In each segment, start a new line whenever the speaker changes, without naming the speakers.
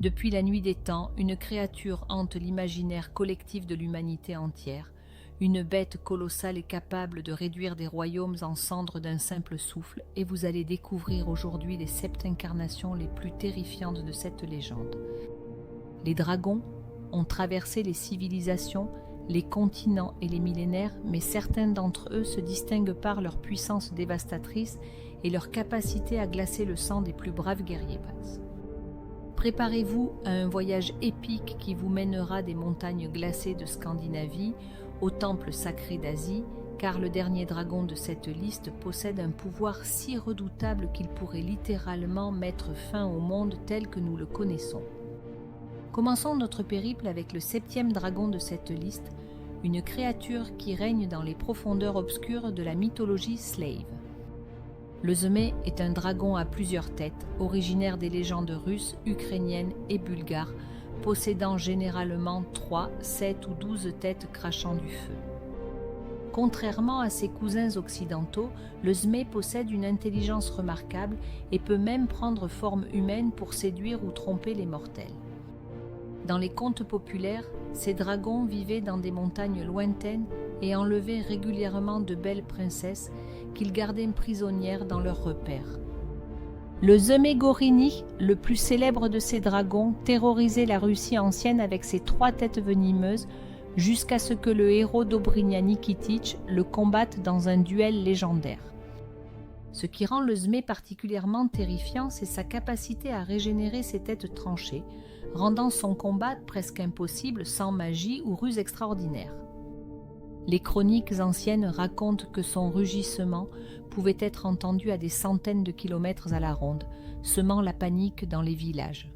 Depuis la nuit des temps, une créature hante l'imaginaire collectif de l'humanité entière, une bête colossale et capable de réduire des royaumes en cendres d'un simple souffle, et vous allez découvrir aujourd'hui les 7 incarnations les plus terrifiantes de cette légende. Les dragons ont traversé les civilisations, les continents et les millénaires, mais certains d'entre eux se distinguent par leur puissance dévastatrice et leur capacité à glacer le sang des plus braves guerriers. Préparez-vous à un voyage épique qui vous mènera des montagnes glacées de Scandinavie au temple sacré d'Asie, car le dernier dragon de cette liste possède un pouvoir si redoutable qu'il pourrait littéralement mettre fin au monde tel que nous le connaissons. Commençons notre périple avec le 7e dragon de cette liste, une créature qui règne dans les profondeurs obscures de la mythologie slave. Le Zmé est un dragon à plusieurs têtes, originaire des légendes russes, ukrainiennes et bulgares, possédant généralement 3, 7 ou 12 têtes crachant du feu. Contrairement à ses cousins occidentaux, le Zmé possède une intelligence remarquable et peut même prendre forme humaine pour séduire ou tromper les mortels. Dans les contes populaires, ces dragons vivaient dans des montagnes lointaines et enlevaient régulièrement de belles princesses qu'ils gardaient prisonnières dans leurs repères. Le Zmégoryni, le plus célèbre de ces dragons, terrorisait la Russie ancienne avec ses 3 têtes venimeuses jusqu'à ce que le héros Dobrynia Nikititch le combatte dans un duel légendaire. Ce qui rend le Zmé particulièrement terrifiant, c'est sa capacité à régénérer ses têtes tranchées, rendant son combat presque impossible sans magie ou ruse extraordinaire. Les chroniques anciennes racontent que son rugissement pouvait être entendu à des centaines de kilomètres à la ronde, semant la panique dans les villages.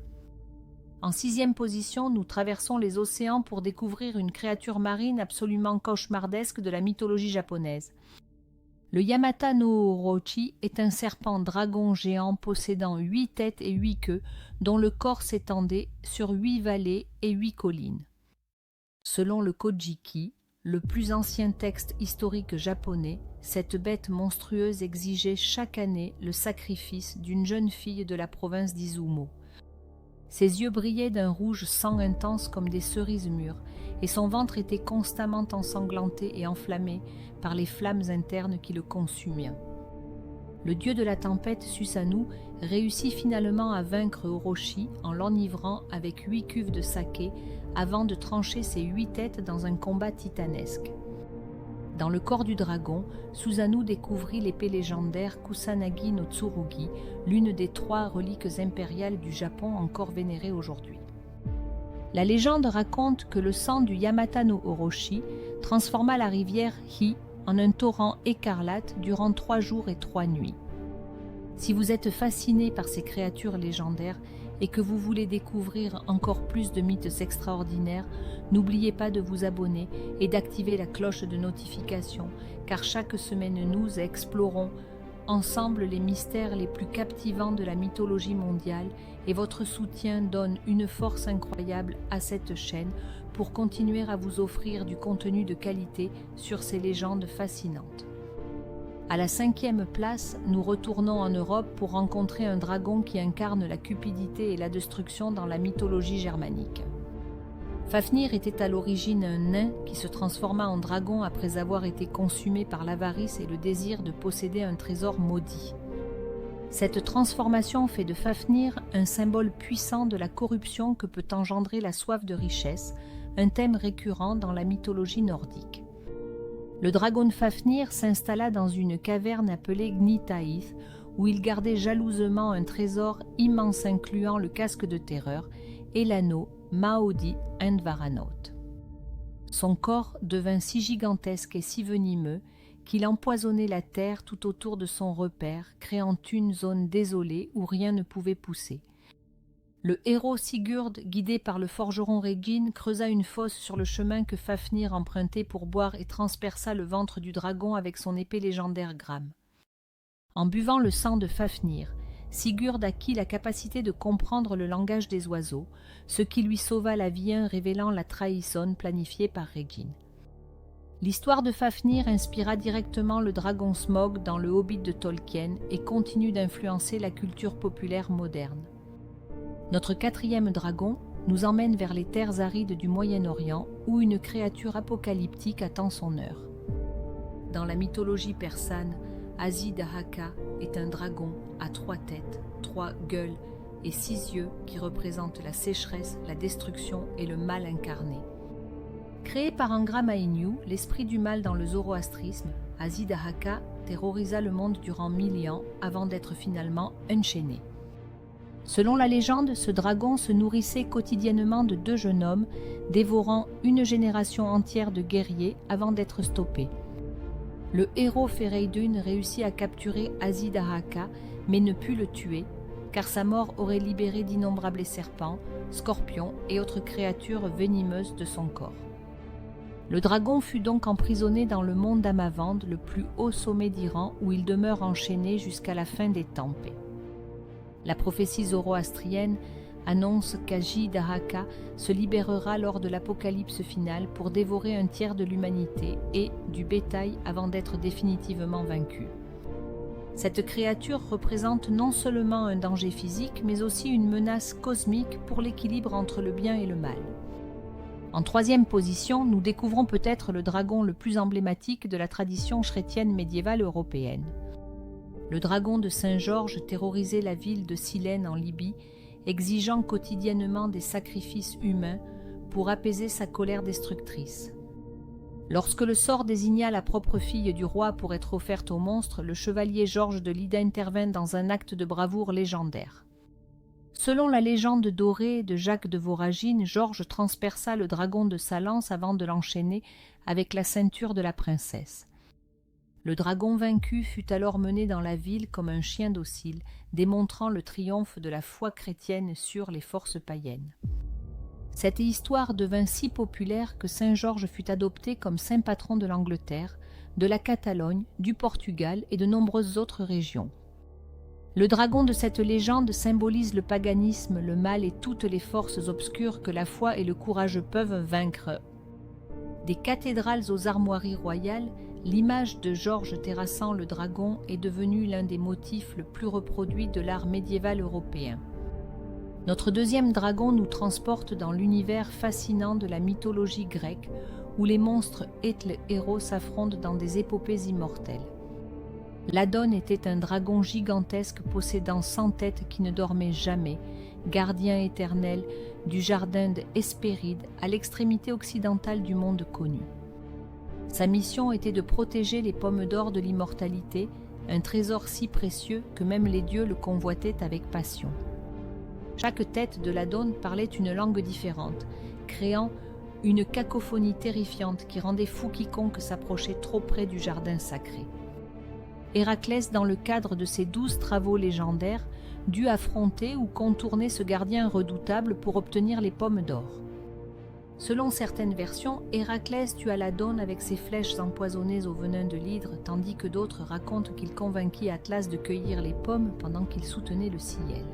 En 6e position, nous traversons les océans pour découvrir une créature marine absolument cauchemardesque de la mythologie japonaise. Le Yamata no Orochi est un serpent dragon géant possédant 8 têtes et 8 queues, dont le corps s'étendait sur 8 vallées et 8 collines. Selon le Kojiki, le plus ancien texte historique japonais, cette bête monstrueuse exigeait chaque année le sacrifice d'une jeune fille de la province d'Izumo. Ses yeux brillaient d'un rouge sang intense comme des cerises mûres, et son ventre était constamment ensanglanté et enflammé par les flammes internes qui le consumaient. Le dieu de la tempête, Susanoo, réussit finalement à vaincre Orochi en l'enivrant avec 8 cuves de saké avant de trancher ses 8 têtes dans un combat titanesque. Dans le corps du dragon, Susanoo découvrit l'épée légendaire Kusanagi no Tsurugi, l'une des 3 reliques impériales du Japon encore vénérées aujourd'hui. La légende raconte que le sang du Yamata no Orochi transforma la rivière Hi en un torrent écarlate durant 3 jours et 3 nuits. Si vous êtes fasciné par ces créatures légendaires et que vous voulez découvrir encore plus de mythes extraordinaires, n'oubliez pas de vous abonner et d'activer la cloche de notification, car chaque semaine nous explorons ensemble les mystères les plus captivants de la mythologie mondiale, et votre soutien donne une force incroyable à cette chaîne pour continuer à vous offrir du contenu de qualité sur ces légendes fascinantes. À la 5e place, nous retournons en Europe pour rencontrer un dragon qui incarne la cupidité et la destruction dans la mythologie germanique. Fafnir était à l'origine un nain qui se transforma en dragon après avoir été consumé par l'avarice et le désir de posséder un trésor maudit. Cette transformation fait de Fafnir un symbole puissant de la corruption que peut engendrer la soif de richesse, un thème récurrent dans la mythologie nordique. Le dragon de Fafnir s'installa dans une caverne appelée Gnitaïth, où il gardait jalousement un trésor immense incluant le casque de terreur et l'anneau Maodi Andvaranaut. Son corps devint si gigantesque et si venimeux qu'il empoisonnait la terre tout autour de son repère, créant une zone désolée où rien ne pouvait pousser. Le héros Sigurd, guidé par le forgeron Regin, creusa une fosse sur le chemin que Fafnir empruntait pour boire et transperça le ventre du dragon avec son épée légendaire Gram. En buvant le sang de Fafnir, Sigurd acquit la capacité de comprendre le langage des oiseaux, ce qui lui sauva la vie en révélant la trahison planifiée par Regin. L'histoire de Fafnir inspira directement le dragon Smaug dans le Hobbit de Tolkien et continue d'influencer la culture populaire moderne. Notre quatrième dragon nous emmène vers les terres arides du Moyen-Orient où une créature apocalyptique attend son heure. Dans la mythologie persane, Azidahaka est un dragon à 3 têtes, 3 gueules et 6 yeux qui représentent la sécheresse, la destruction et le mal incarné. Créé par Angra Mainyu, l'esprit du mal dans le zoroastrisme, Azidahaka terrorisa le monde durant 1000 ans avant d'être finalement enchaîné. Selon la légende, ce dragon se nourrissait quotidiennement de 2 jeunes hommes, dévorant une génération entière de guerriers avant d'être stoppé. Le héros Fereydoun réussit à capturer Azidahaka, mais ne put le tuer, car sa mort aurait libéré d'innombrables serpents, scorpions et autres créatures venimeuses de son corps. Le dragon fut donc emprisonné dans le mont d'Amavand, le plus haut sommet d'Iran, où il demeure enchaîné jusqu'à la fin des temps. La prophétie zoroastrienne annonce qu'Azidahaka se libérera lors de l'apocalypse finale pour dévorer un tiers de l'humanité et du bétail avant d'être définitivement vaincu. Cette créature représente non seulement un danger physique, mais aussi une menace cosmique pour l'équilibre entre le bien et le mal. En 3e position, nous découvrons peut-être le dragon le plus emblématique de la tradition chrétienne médiévale européenne. Le dragon de Saint-Georges terrorisait la ville de Silène en Libye, exigeant quotidiennement des sacrifices humains pour apaiser sa colère destructrice. Lorsque le sort désigna la propre fille du roi pour être offerte au monstre, le chevalier Georges de Lydda intervint dans un acte de bravoure légendaire. Selon la légende dorée de Jacques de Voragine, Georges transperça le dragon de sa lance avant de l'enchaîner avec la ceinture de la princesse. Le dragon vaincu fut alors mené dans la ville comme un chien docile, démontrant le triomphe de la foi chrétienne sur les forces païennes. Cette histoire devint si populaire que Saint Georges fut adopté comme saint patron de l'Angleterre, de la Catalogne, du Portugal et de nombreuses autres régions. Le dragon de cette légende symbolise le paganisme, le mal et toutes les forces obscures que la foi et le courage peuvent vaincre. Des cathédrales aux armoiries royales, l'image de Georges terrassant le dragon est devenue l'un des motifs le plus reproduit de l'art médiéval européen. Notre 2e dragon nous transporte dans l'univers fascinant de la mythologie grecque, où les monstres et les héros s'affrontent dans des épopées immortelles. L'Adon était un dragon gigantesque possédant 100 têtes qui ne dormait jamais, gardien éternel du jardin d'Hespéride à l'extrémité occidentale du monde connu. Sa mission était de protéger les pommes d'or de l'immortalité, un trésor si précieux que même les dieux le convoitaient avec passion. Chaque tête de l'Adon parlait une langue différente, créant une cacophonie terrifiante qui rendait fou quiconque s'approchait trop près du jardin sacré. Héraclès, dans le cadre de ses 12 travaux légendaires, dut affronter ou contourner ce gardien redoutable pour obtenir les pommes d'or. Selon certaines versions, Héraclès tua l'Adon avec ses flèches empoisonnées au venin de l'hydre, tandis que d'autres racontent qu'il convainquit Atlas de cueillir les pommes pendant qu'il soutenait le Ciel.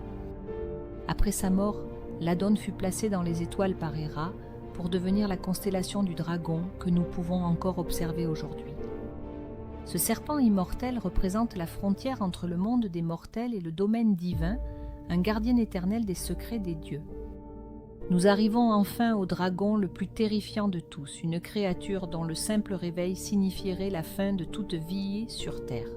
Après sa mort, l'Adon fut placé dans les étoiles par Héra pour devenir la constellation du dragon que nous pouvons encore observer aujourd'hui. Ce serpent immortel représente la frontière entre le monde des mortels et le domaine divin, un gardien éternel des secrets des dieux. Nous arrivons enfin au dragon le plus terrifiant de tous, une créature dont le simple réveil signifierait la fin de toute vie sur terre.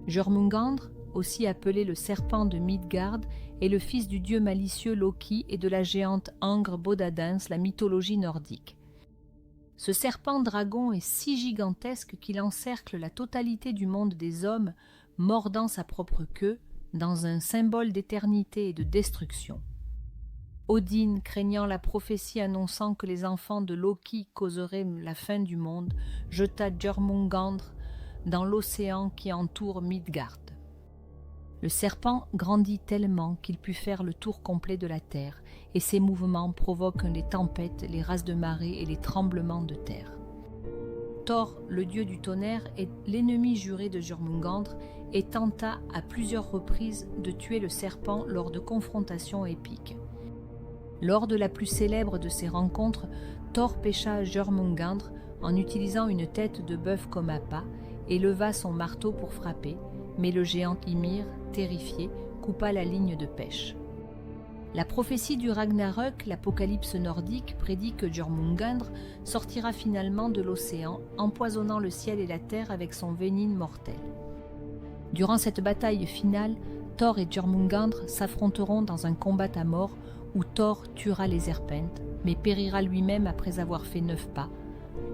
Jormungandr, aussi appelé le serpent de Midgard, est le fils du dieu malicieux Loki et de la géante Angr Bodadins, la mythologie nordique. Ce serpent dragon est si gigantesque qu'il encercle la totalité du monde des hommes, mordant sa propre queue, dans un symbole d'éternité et de destruction. Odin, craignant la prophétie annonçant que les enfants de Loki causeraient la fin du monde, jeta Jormungandr dans l'océan qui entoure Midgard. Le serpent grandit tellement qu'il put faire le tour complet de la terre, et ses mouvements provoquent les tempêtes, les rases de marée et les tremblements de terre. Thor, le dieu du tonnerre, est l'ennemi juré de Jormungandr et tenta à plusieurs reprises de tuer le serpent lors de confrontations épiques. Lors de la plus célèbre de ces rencontres, Thor pêcha Jormungandr en utilisant une tête de bœuf comme appât et leva son marteau pour frapper, mais le géant Ymir, terrifié, coupa la ligne de pêche. La prophétie du Ragnarök, l'apocalypse nordique, prédit que Jormungandr sortira finalement de l'océan, empoisonnant le ciel et la terre avec son venin mortel. Durant cette bataille finale, Thor et Jormungandr s'affronteront dans un combat à mort où Thor tuera les Serpentes, mais périra lui-même après avoir fait 9 pas,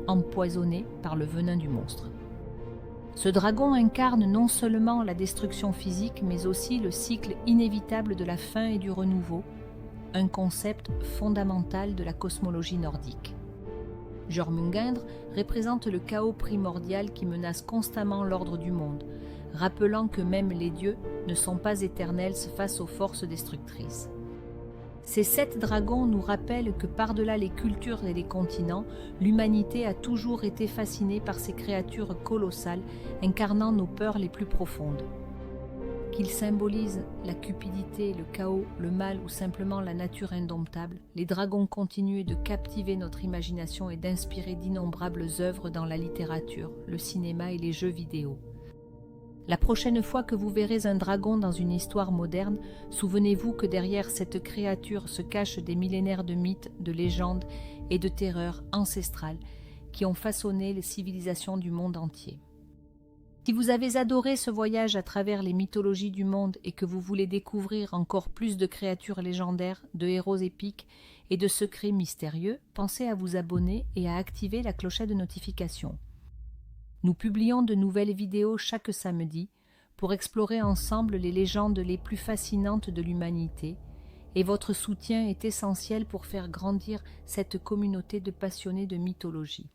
empoisonné par le venin du monstre. Ce dragon incarne non seulement la destruction physique, mais aussi le cycle inévitable de la fin et du renouveau, un concept fondamental de la cosmologie nordique. Jormungandr représente le chaos primordial qui menace constamment l'ordre du monde, rappelant que même les dieux ne sont pas éternels face aux forces destructrices. Ces 7 dragons nous rappellent que par-delà les cultures et les continents, l'humanité a toujours été fascinée par ces créatures colossales incarnant nos peurs les plus profondes. Qu'ils symbolisent la cupidité, le chaos, le mal ou simplement la nature indomptable, les dragons continuent de captiver notre imagination et d'inspirer d'innombrables œuvres dans la littérature, le cinéma et les jeux vidéo. La prochaine fois que vous verrez un dragon dans une histoire moderne, souvenez-vous que derrière cette créature se cachent des millénaires de mythes, de légendes et de terreurs ancestrales qui ont façonné les civilisations du monde entier. Si vous avez adoré ce voyage à travers les mythologies du monde et que vous voulez découvrir encore plus de créatures légendaires, de héros épiques et de secrets mystérieux, pensez à vous abonner et à activer la clochette de notification. Nous publions de nouvelles vidéos chaque samedi pour explorer ensemble les légendes les plus fascinantes de l'humanité et votre soutien est essentiel pour faire grandir cette communauté de passionnés de mythologie.